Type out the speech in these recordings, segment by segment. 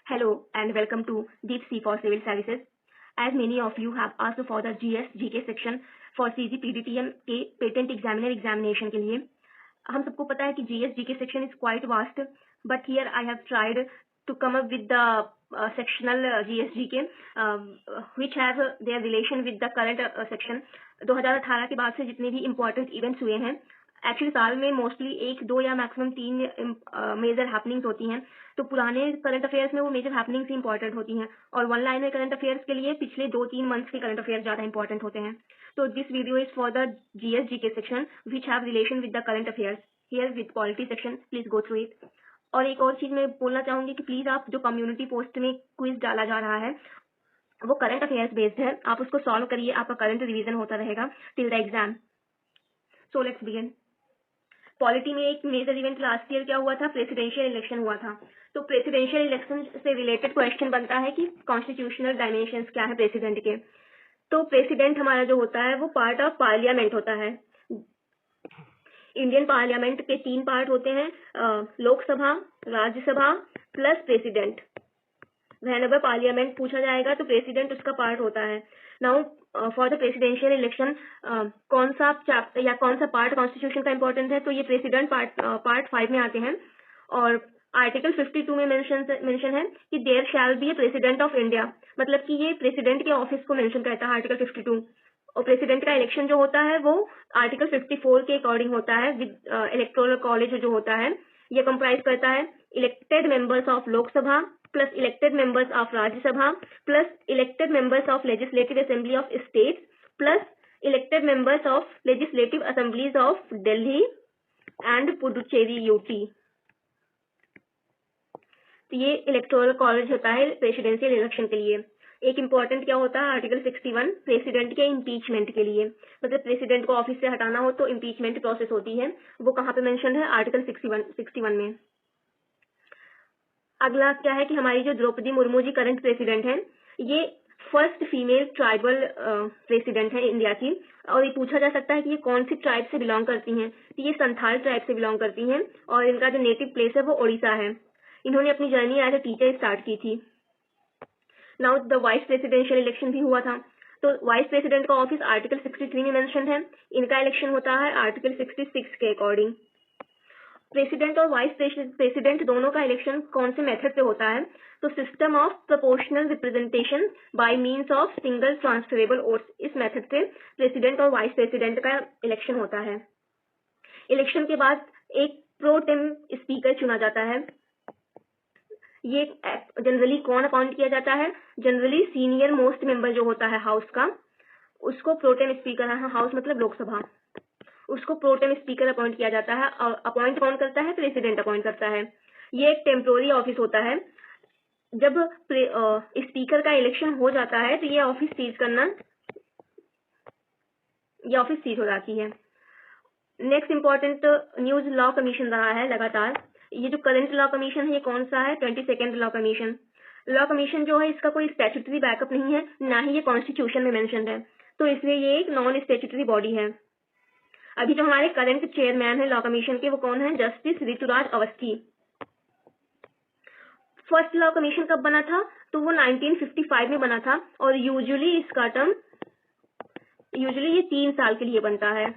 Hello and welcome to Deep Sea for Civil Services. As many of you have asked for the GS GK section for CG PDTM के patent examiner examination के लिए, हम सबको पता है कि GS GK section is quite vast, but here I have tried to come up with the sectional GS GK which have their relation with the current section. 2018 के बाद से जितने भी इम्पोर्टेंट इवेंट्स हुए हैं, एक्चुअली साल में मोस्टली 1, 2 या मैक्सिमम 3 मेजर हैपनिंग्स होती हैं, तो पुराने करंट अफेयर्स में वो मेजर हैपनिंग्स ही इंपॉर्टेंट होती हैं और वन लाइनर करंट अफेयर्स के लिए पिछले 2-3 मंथ्स के करंट अफेयर्स ज़्यादा इंपॉर्टेंट होते हैं. तो this video is for the GS GK section which have relation with the current affairs. Here with polity section, please go through it. और एक और चीज़ मैं बोलना चाहूँगी कि प्लीज़ आप जो कम्युनिटी पोस्ट में क्विज डाला जा रहा है वो करंट अफेयर्स बेस्ड है, आप उसको सॉल्व करिए, आपका करंट रिवीजन होता रहेगा till the exam. So let's begin. Polity में एक मेजर इवेंट लास्ट ईयर क्या हुआ था, प्रेसिडेंशियल इलेक्शन हुआ था. तो प्रेसिडेंशियल इलेक्शन से रिलेटेड क्वेश्चन बनता है कि कॉन्स्टिट्यूशनल डायमेंशंस क्या है प्रेसिडेंट के. तो प्रेसिडेंट हमारा जो होता है वो पार्ट ऑफ पार्लियामेंट होता है. इंडियन पार्लियामेंट के 3 पार्ट होते हैं, Lok Sabha, Rajya Sabha plus president. Whenever parliament पूछा जाएगा तो प्रेसिडेंट उसका पार्ट होता है. Now for the presidential election कौन सा चैप्टर या कौन सा पार्ट कॉन्स्टिट्यूशन का इंपॉर्टेंट है, तो ये प्रेसिडेंट पार्ट 5 में आते हैं. और आर्टिकल 52 में मेंशन है कि there shall be a president of India, मतलब कि ये प्रेसिडेंट के ऑफिस को मेंशन करता है आर्टिकल 52. और प्रेसिडेंट का इलेक्शन जो होता है वो आर्टिकल 54 के अकॉर्डिंग होता है विद इलेक्टोरल कॉलेज जो होता है ये कंप्राइज करता है elected members of Lok Sabha plus elected members of Rajya Sabha plus elected members of legislative assembly of states plus elected members of legislative assemblies of Delhi and Puducherry UT. तो ये इलेक्टोरल कॉलेज होता है प्रेसिडेंशियल इलेक्शन के लिए. एक इम्पॉर्टेंट क्या होता है आर्टिकल 61 प्रेसिडेंट के इम्पीचमेंट के लिए, मतलब प्रेसिडेंट को ऑफिस से हटाना हो तो इम्पीचमेंट प्रोसेस होती है, वो कहाँ पे मेंशन है आर्टिकल 61 में. अगला क्या है कि हमारी जो द्रौपदी मुर्मू जी करंट प्रेसिडेंट हैं, ये फर्स्ट फीमेल ट्राइबल प्रेसिडेंट है इंडिया की. और ये पूछा जा सकता है कि ये कौन सी ट्राइब से बिलोंग करती हैं, तो ये संथाल ट्राइब से बिलोंग करती हैं और इनका जो नेटिव प्लेस है वो ओडिशा है. इन्होंने अपनी journey as a teacher start की थी. Now the vice presidential election भी हुआ था, तो वाइस प्रेसिडेंट का ऑफिस आर्टिकल 63 में मेंशन है, इनका इलेक्शन होता है आर्टिकल 66 के अकॉर्डिंग. प्रेसिडेंट और वाइस प्रेसिडेंट दोनों का इलेक्शन कौन से मेथड पे होता है, तो system of proportional representation by means of single transferable votes, इस मेथड से प्रेसिडेंट और वाइस प्रेसिडेंट का इलेक्शन होता है. इलेक्शन के बाद एक प्रो टेम स्पीकर चुना जाता है. ये जनरली कौन अपॉइंट किया जाता है, जनरली सीनियर मोस्ट मेंबर जो होता है हाउस का उसको प्रोटेम स्पीकर, हाउस मतलब लोकसभा, उसको प्रोटेम स्पीकर अपॉइंट किया जाता है. और अपॉइंट कौन करता है, प्रेसिडेंट अपॉइंट करता है. ये एक टेम्पोररी ऑफिस होता है. जब स्पीकर का इलेक्शन हो जाता है तो ये ऑफिस सीज हो जाती है. Next important news law commission रहा है लगातार. ये जो करंट लॉ कमीशन है ये कौन सा है, 22nd law commission. Law commission जो है इसका कोई स्टैट्यूटरी बैकअप नहीं है, ना ही ये कॉन्स्टिट्यूशन में मेंशन है, तो इसलिए ये एक नॉन स्टैट्यूटरी बॉडी है. अभी जो हमारे करंट चेयरमैन है लॉ कमीशन के वो कौन है, justice Rituraj Awasthi. First law commission कब बना था, तो वो 1955 में बना था और यूजुअली इसका टर्म ये 3 साल के लिए बनता है.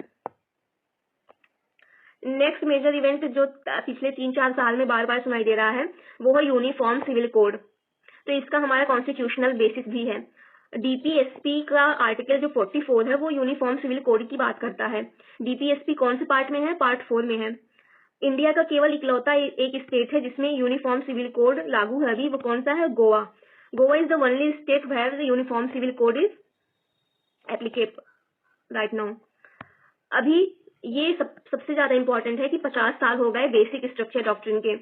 नेक्स्ट मेजर इवेंट जो पिछले 3-4 साल में बार बार सुनाई दे रहा है वो है यूनिफॉर्म सिविल कोड. तो इसका हमारा कॉन्स्टिट्यूशनल बेसिस भी है. डीपीएसपी का आर्टिकल जो 44 है वो यूनिफॉर्म सिविल कोड की बात करता है. डीपीएसपी कौन से पार्ट में है, पार्ट 4 में है. इंडिया का केवल इकलौता एक स्टेट है जिसमें यूनिफॉर्म सिविल कोड लागू है अभी, वो कौन सा है, Goa. Goa is the only state where the uniform civil code is applicable right now. अभी ये सबसे ज्यादा इंपॉर्टेंट है कि 50 साल हो गए बेसिक स्ट्रक्चर डॉक्ट्रिन के.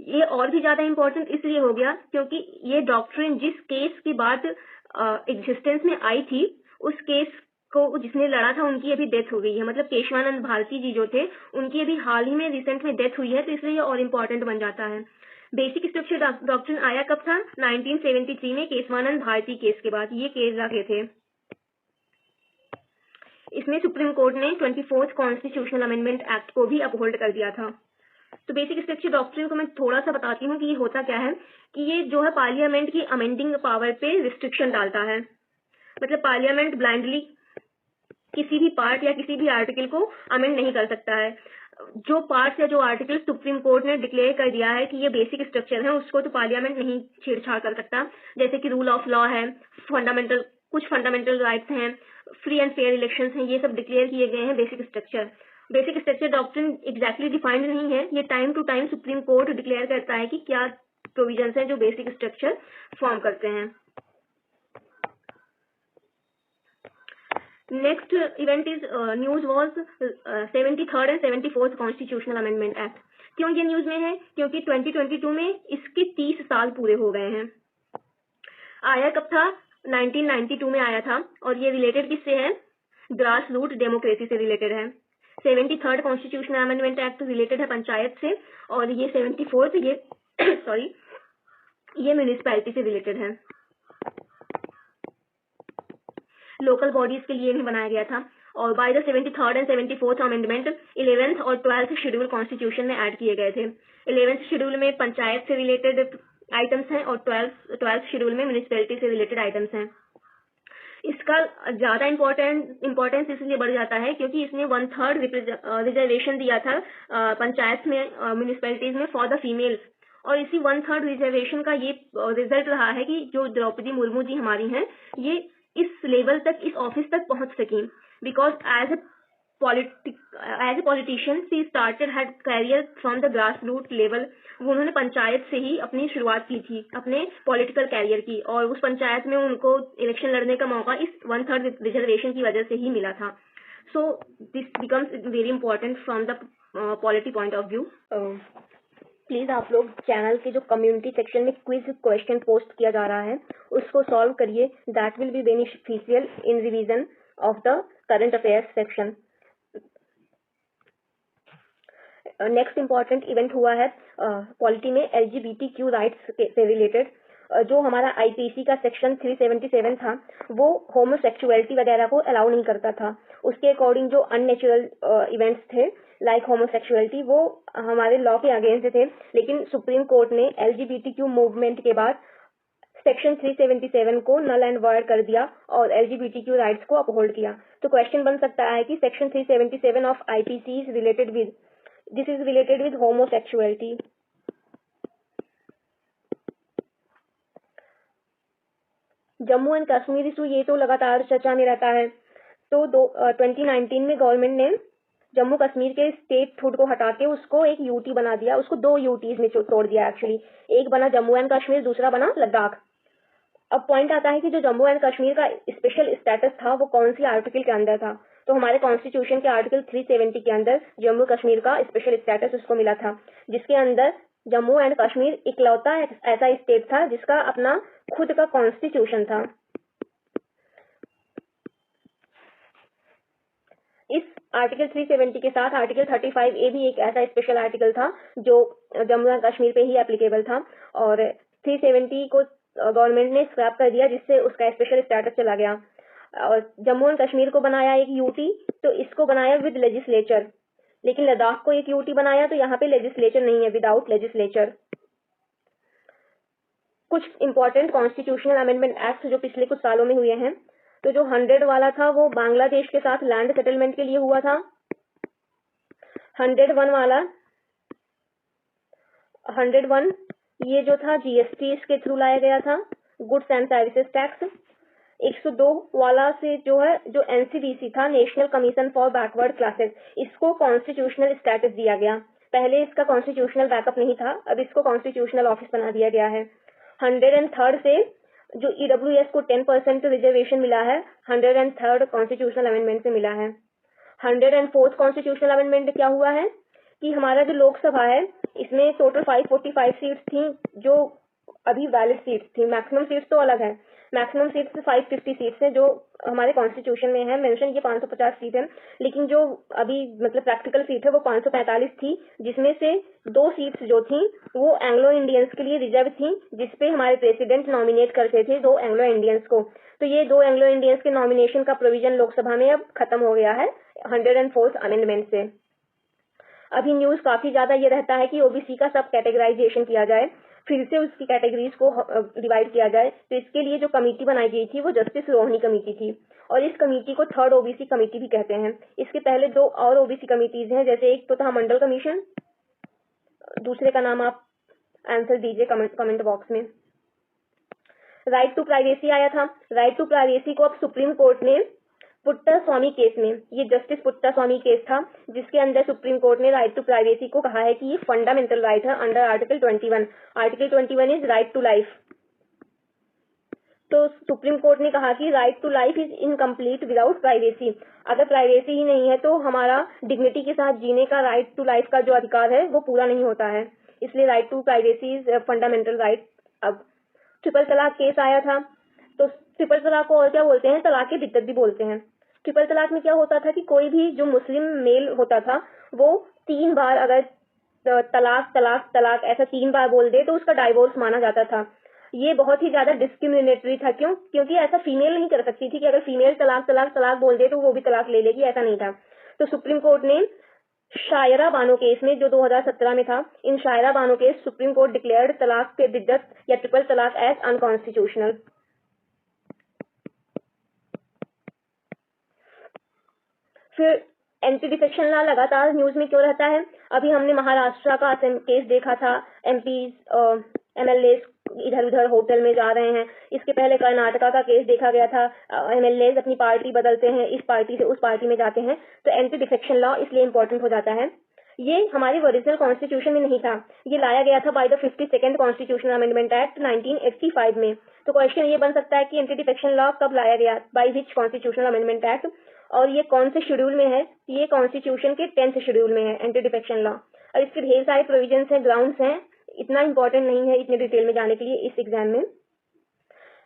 ये और भी ज्यादा इंपॉर्टेंट इसलिए हो गया क्योंकि ये डॉक्ट्रिन जिस केस के बाद एग्जिस्टेंस में आई थी उस केस को जिसने लड़ा था उनकी अभी डेथ हो गई है, मतलब केशवानंद भारती जी जो थे उनकी अभी हाल ही में रिसेंट में डेथ हुई है, तो इसलिए ये और इम्पोर्टेंट बन जाता है. बेसिक स्ट्रक्चर डॉक्ट्रिन आया कब था, 1973 में केशवानंद भारती केस के बाद. ये केस रखे थे. इसमें सुप्रीम कोर्ट ने 24th कॉन्स्टिट्यूशनल अमेंडमेंट एक्ट को भी अपहोल्ड कर दिया था. तो बेसिक स्ट्रक्चर डॉक्ट्रिन को मैं थोड़ा सा बताती हूँ कि ये होता क्या है कि ये जो है पार्लियामेंट की अमेंडिंग पावर पे रिस्ट्रिक्शन डालता है। मतलब पार्लियामेंट ब्लाइंडली किसी भी पार्ट या किसी भी आर्टिकल को अमेंड नहीं कर सकता है। जो पार्ट्स या जो आर्टिकल सुप्रीम कोर्ट ने डिक्लेयर कर दिया है कि ये बेसिक स्ट्रक्चर है, उसको तो पार्लियामेंट नहीं छेड़छाड़ कर सकता। जैसे कि रूल ऑफ लॉ है, कुछ फंडामेंटल राइट्स हैं, फ्री एंड फेयर इलेक्शंस हैं, ये सब डिक्लेयर किए गए हैं basic structure. Basic structure doctrine exactly defined नहीं है, ये time to time supreme court declare करता है कि क्या प्रोविजंस हैं जो बेसिक स्ट्रक्चर फॉर्म करते हैं। Next event is news was 73rd and 74th Constitutional Amendment Act। क्यों ये न्यूज में है? क्योंकि 2022 में इसके 30 साल पूरे हो गए हैं। आया कब था? 1992 में आया था और ये रिलेटेड किससे है? ग्रास रूट डेमोक्रेसी से रिलेटेड है। 73rd constitutional amendment act related है पंचायत से और ये 74th ये सॉरी ये म्यूनिसिपैलिटी से रिलेटेड है, लोकल बॉडीज के लिए नहीं बनाया गया था। और by the 73rd and 74th amendment 11th और 12th शेड्यूल कॉन्स्टिट्यूशन में ऐड किए गए थे। 11th शेड्यूल में पंचायत से रिलेटेड आइटम्स हैं और 12th शेड्यूल में म्यूनिसिपैलिटी से रिलेटेड आइटम्स हैं। इसका ज्यादा इम्पोर्टेंस इसलिए बढ़ जाता है क्योंकि इसने 1/3 रिजर्वेशन दिया था पंचायत में, म्यूनिसिपैलिटीज में फॉर द फीमेल्स, और इसी 1/3 रिजर्वेशन का ये रिजल्ट रहा है कि जो द्रौपदी मुर्मू जी हमारी हैं ये इस लेवल तक, इस ऑफिस तक पहुंच सकी, because as a politician she started her career from the grass root level. उन्होंने पंचायत से ही अपनी शुरुआत की थी अपने पॉलिटिकल कैरियर की, और उस पंचायत में उनको इलेक्शन लड़ने का मौका इस 1/3 रिजर्वेशन की वजह से ही मिला था। So this becomes very important from the polity point of view. Please आप लोग चैनल के जो कम्युनिटी सेक्शन में क्विज क्वेश्चन पोस्ट किया जा रहा है उसको सॉल्व करिए, that will be beneficial in revision of the current affairs section. Next important event हुआ है पॉलिटी में LGBTQ राइट्स से रिलेटेड। जो हमारा IPC का सेक्शन 377 था वो होमोसेक्सुअलिटी वगैरह को अलाउ नहीं करता था। उसके अकॉर्डिंग जो अननेचुरल इवेंट्स थे लाइक होमोसेक्सुअलिटी वो हमारे लॉ के अगेंस्ट थे, लेकिन सुप्रीम कोर्ट ने LGBTQ मूवमेंट के बाद सेक्शन 377 को नल एंड वॉइड कर दिया और LGBTQ राइट्स को अपहोल्ड किया। तो क्वेश्चन बन सकता है कि section 377 of IPC is related with, this is related with homosexuality. Jammu and Kashmir issue ये तो लगातार चर्चा में रहता है। तो 2019 में गवर्नमेंट ने जम्मू कश्मीर के स्टेटहुड को हटा के उसको एक यूटी बना दिया, उसको 2 यूटीज में तोड़ दिया एक्चुअली। एक बना जम्मू एंड कश्मीर, दूसरा बना लद्दाख। अब पॉइंट आता है कि जो जम्मू एंड कश्मीर का स्पेशल स्टेटस था वो कौन सी आर्टिकल के अंदर था। तो हमारे कॉन्स्टिट्यूशन के आर्टिकल 370 के अंदर जम्मू कश्मीर का स्पेशल स्टेटस उसको मिला था, जिसके अंदर जम्मू एंड कश्मीर इकलौता ऐसा स्टेट था जिसका अपना खुद का कॉन्स्टिट्यूशन था। इस आर्टिकल 370 के साथ आर्टिकल 35A भी एक ऐसा स्पेशल आर्टिकल था जो जम्मू एंड कश्मीर पे ही एप्लीकेबल था, और 370 को गवर्नमेंट ने स्क्रैप कर दिया जिससे उसका स्पेशल स्टेटस चला गया। और जम्मू एंड कश्मीर को बनाया एक यूटी, तो इसको बनाया विद लेजिस्लेचर, लेकिन लद्दाख को एक यूटी बनाया तो यहाँ पे लेजिस्लेचर नहीं है, विदाउट लेजिस्लेचर। कुछ इंपॉर्टेंट कॉन्स्टिट्यूशनल अमेंडमेंट एक्ट जो पिछले कुछ सालों में हुए हैं, तो जो 100 वाला था वो बांग्लादेश के साथ लैंड सेटलमेंट के लिए हुआ था। 101 वाला 101 ये जो था GST इसके थ्रू लाया गया था, गुड्स एंड सर्विसेज टैक्स। 102 वाला से जो है जो NCDC था, national commission for backward classes, इसको कॉन्स्टिट्यूशनल स्टेटस दिया गया। पहले इसका कॉन्स्टिट्यूशनल बैकअप नहीं था, अब इसको कॉन्स्टिट्यूशनल ऑफिस बना दिया गया है। 103 से जो EWS को 10% रिजर्वेशन मिला है, 103 कॉन्स्टिट्यूशनल अमेंडमेंट से मिला है। 104 कॉन्स्टिट्यूशनल अमेंडमेंट क्या हुआ है कि हमारा जो लोकसभा है इसमें टोटल 545 सीट्स थी जो अभी वैलिड सीट्स थी, मैक्सिमम सीट्स तो अलग है, मैक्सिमम सीट्स 550 सीट्स है जो हमारे कॉन्स्टिट्यूशन में है मेंशन, ये 550 सीट है, लेकिन जो अभी मतलब प्रैक्टिकल सीट है वो 545 थी, जिसमें से 2 सीट्स जो थी वो एंग्लो इंडियंस के लिए रिजर्व थी, जिसपे हमारे प्रेसिडेंट नॉमिनेट करते थे 2 एंग्लो इंडियंस को। तो ये 2 एंग्लो इंडियंस के नॉमिनेशन का प्रोविजन लोकसभा में अब खत्म हो गया है 104th अमेंडमेंट से। अभी न्यूज काफी ज्यादा ये रहता है कि ओबीसी का सब कैटेगराइजेशन किया जाए, फिर से उसकी कैटेगरीज को डिवाइड किया जाए। तो इसके लिए जो कमेटी बनाई गई थी वो जस्टिस रोहिणी कमेटी थी, और इस कमेटी को थर्ड ओबीसी कमेटी भी कहते हैं। इसके पहले दो और ओबीसी कमेटीज हैं, जैसे एक तो था मंडल कमीशन, दूसरे का नाम आप आंसर दीजिए कमेंट बॉक्स में। राइट टू प्राइवेसी आया था। राइट टू प्राइवेसी को अब सुप्रीम कोर्ट ने पुट्टास्वामी केस में, ये जस्टिस पुट्टास्वामी केस था जिसके अंदर सुप्रीम कोर्ट ने राइट टू प्राइवेसी को कहा है कि ये फंडामेंटल राइट है under article 21। Article 21 is right to life. तो सुप्रीम कोर्ट ने कहा कि right to life is incomplete without privacy. अगर प्राइवेसी ही नहीं है तो हमारा डिग्निटी के साथ जीने का राइट टू लाइफ का जो अधिकार है वो पूरा नहीं होता है, इसलिए right to privacy is fundamental right. अब ट्रिपल तलाक केस आया था। तो ट्रिपल तलाक को और क्या बोलते हैं, तलाक के बिद्दत भी बोलते हैं। ट्रिपल तलाक में क्या होता था कि कोई भी जो मुस्लिम मेल होता था वो 3 बार अगर तलाक तलाक तलाक ऐसा 3 बार बोल दे तो उसका डाइवोर्स माना जाता था। ये बहुत ही ज्यादा डिस्क्रिमिनेटरी था। क्यों? क्योंकि ऐसा फीमेल नहीं कर सकती थी कि अगर फीमेल तलाक तलाक तलाक बोल दे तो वो भी तलाक ले लेगी, ऐसा नहीं था। तो सुप्रीम कोर्ट ने शायरा बानो केस में, जो 2017 में था, in Shayara Bano case supreme court declared talaq के बिद्दत या ट्रिपल तलाक एज अनकॉन्स्टिट्यूशनल। फिर एंटी डिफेक्शन लॉ लगातार न्यूज में क्यों रहता है? अभी हमने महाराष्ट्र का केस देखा था, एमपीज एमएलए इधर उधर होटल में जा रहे हैं। इसके पहले कर्नाटका का केस देखा गया था, एमएलए अपनी पार्टी बदलते हैं, इस पार्टी से उस पार्टी में जाते हैं। तो एंटी डिफेक्शन लॉ इसलिए इम्पोर्टेंट हो जाता है। ये हमारे ओरिजिनल कॉन्स्टिट्यूशन में नहीं था, ये लाया गया था by the 52nd constitutional amendment act 1985 में। तो क्वेश्चन ये बन सकता है कि एंटी डिफेक्शन लॉ कब लाया गया, by which constitutional amendment act, और ये कौन से शेड्यूल में है? ये कॉन्स्टिट्यूशन के 10th शेड्यूल में है एंटी डिफेक्शन लॉ। और इसके ढेर सारे प्रोविजंस हैं, ग्राउंड्स हैं, इतना इंपॉर्टेंट नहीं है इतने डिटेल में जाने के लिए इस एग्जाम में।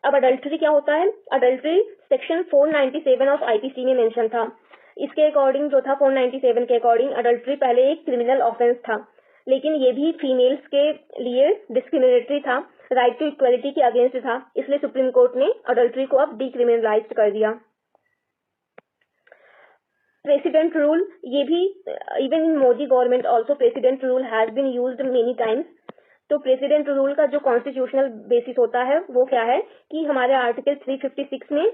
अब अडल्ट्री क्या होता है? अडल्ट्री सेक्शन 497 ऑफ आईपीसी में मेंशन था। इसके अकॉर्डिंग जो था 497 के अकॉर्डिंग अडल्ट्री पहले एक क्रिमिनल ऑफेंस था, लेकिन ये भी फीमेल्स के लिए डिस्क्रिमिनेटरी था, राइट टू इक्वलिटी के अगेंस्ट था, इसलिए सुप्रीम कोर्ट ने अडल्ट्री को अब डिक्रिमिनलाइज कर दिया। प्रेसिडेंट रूल, ये भी even in Modi government also president rule has been used many times. तो प्रेसिडेंट रूल का जो कॉन्स्टिट्यूशनल बेसिस होता है वो क्या है कि हमारे आर्टिकल 356 में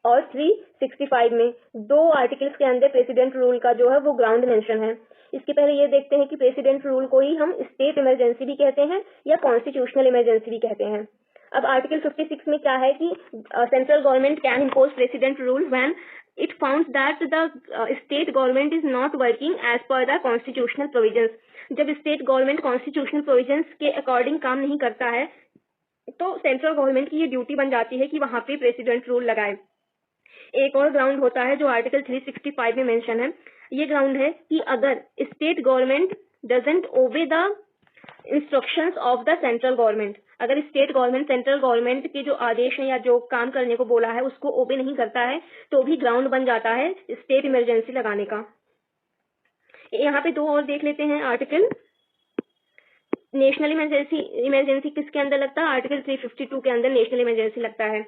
और 365 में, दो आर्टिकल्स के अंदर प्रेसिडेंट रूल का जो है वो ग्राउंड मेंशन है। इसके पहले ये देखते हैं कि प्रेसिडेंट रूल को ही हम स्टेट इमरजेंसी भी कहते हैं या कॉन्स्टिट्यूशनल इमरजेंसी भी कहते हैं। अब आर्टिकल 56 में क्या है कि central government can impose president rule when it founds that the state government is not working as per the constitutional provisions। जब स्टेट गवर्नमेंट कॉन्स्टिट्यूशनल प्रोविजंस के अकॉर्डिंग काम नहीं करता है तो सेंट्रल गवर्नमेंट की ये ड्यूटी बन जाती है कि वहां पे प्रेसिडेंट रूल लगाए। एक और ग्राउंड होता है जो आर्टिकल 365 में मेंशन है, ये ग्राउंड है कि अगर state government doesn't obey the instructions of the central government, अगर स्टेट गवर्नमेंट सेंट्रल गवर्नमेंट के जो आदेश हैं या जो काम करने को बोला है उसको ओबे नहीं करता है तो भी ग्राउंड बन जाता है स्टेट इमरजेंसी लगाने का। यहाँ पे दो और देख लेते हैं आर्टिकल। नेशनल इमरजेंसी किसके अंदर लगता है? आर्टिकल 352 के अंदर नेशनल इमरजेंसी लगता है,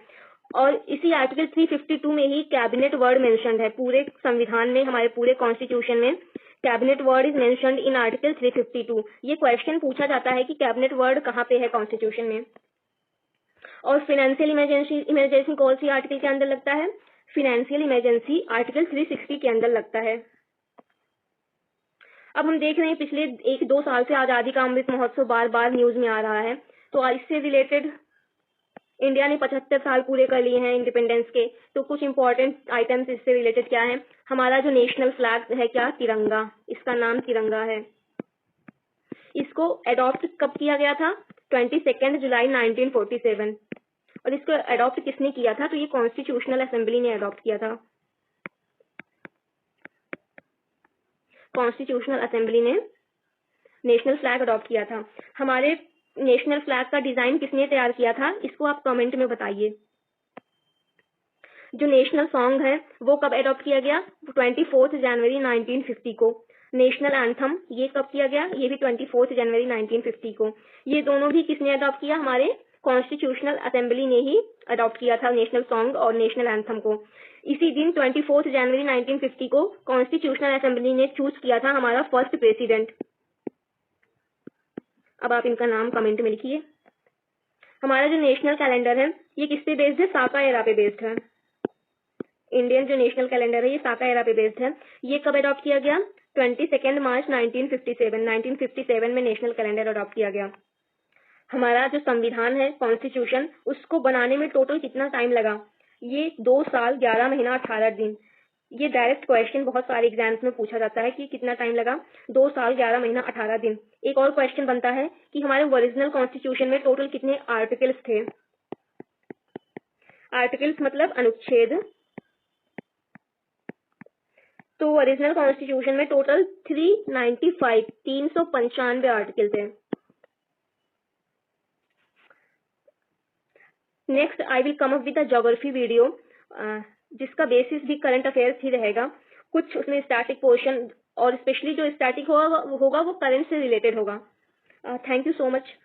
और इसी आर्टिकल 352 में ही कैबिनेट वर्ड मेंशन्ड है। पूरे संविधान में, हमारे पूरे कॉन्स्टिट्यूशन में cabinet word is mentioned in article 352। ये क्वेश्चन पूछा जाता है कि कैबिनेट वर्ड कहाँ पे है कॉन्स्टिट्यूशन में। और फाइनेंशियल इमरजेंसी कौन सी आर्टिकल के अंदर लगता है? फाइनेंशियल इमरजेंसी आर्टिकल 360 के अंदर लगता है। अब हम देख रहे हैं पिछले 1-2 साल से आजादी का अमृत महोत्सव बार बार न्यूज में आ रहा है, तो इससे रिलेटेड इंडिया ने 75 साल पूरे कर लिए हैं इंडिपेंडेंस के, तो कुछ इंपॉर्टेंट आइटम्स इससे रिलेटेड क्या है? हमारा जो नेशनल फ्लैग है क्या? तिरंगा, इसका नाम तिरंगा है। इसको अडॉप्ट कब किया गया था? 22 जुलाई 1947। और इसको अडॉप्ट किसने किया था? तो ये कॉन्स्टिट्यूशनल असेंबली ने अडॉप्ट किया था। कॉन्स्टिट्यूशनल असेंबली ने नेशनल फ्लैग अडॉप्ट किया था। हमारे नेशनल फ्लैग का डिजाइन किसने तैयार किया था? इसको आप कमेंट में बताइए। जो नेशनल सॉन्ग है वो कब अडॉप्ट किया गया? 24 जनवरी 1950 को। नेशनल एंथम ये कब किया गया? ये भी 24 जनवरी 1950 को। ये दोनों भी किसने अडॉप्ट किया? हमारे कॉन्स्टिट्यूशनल असेंबली ने ही अडॉप्ट किया था नेशनल सॉन्ग और नेशनल एंथम को। इसी दिन 24 जनवरी 1950 को कॉन्स्टिट्यूशनल असेंबली ने चूज किया था हमारा फर्स्ट प्रेसिडेंट। अब आप इनका नाम कमेंट में लिखिए। हमारा जो नेशनल कैलेंडर है ये किस पे बेस्ड है? साका एरा पे बेस्ड है। इंडियन जो नेशनल कैलेंडर है ये साका एरा पे बेस्ड है। ये कब अडॉप्ट किया गया? 22 मार्च 1957 में नेशनल कैलेंडर अडॉप्ट किया गया। हमारा जो संविधान है कॉन्स्टिट्यूशन, उसको बनाने में टोटल कितना टाइम लगा? ये 2 साल 11 महीना 18 दिन। ये डायरेक्ट क्वेश्चन बहुत सारे एग्जाम्स में पूछा जाता है कि कितना टाइम लगा? 2 साल 11 महीना 18 दिन। एक और क्वेश्चन बनता है कि हमारे ओरिजिनल कॉन्स्टिट्यूशन में टोटल कितने आर्टिकल्स थे? आर्टिकल्स मतलब अनुच्छेद। तो ओरिजिनल कॉन्स्टिट्यूशन में टोटल 395 आर्टिकल थे। Next I will come up with a geography video, जिसका बेसिस भी करंट अफेयर्स ही रहेगा। कुछ उसमें स्टैटिक पोर्शन और स्पेशली जो स्टैटिक होगा वो करंट से रिलेटेड होगा। Thank you so much.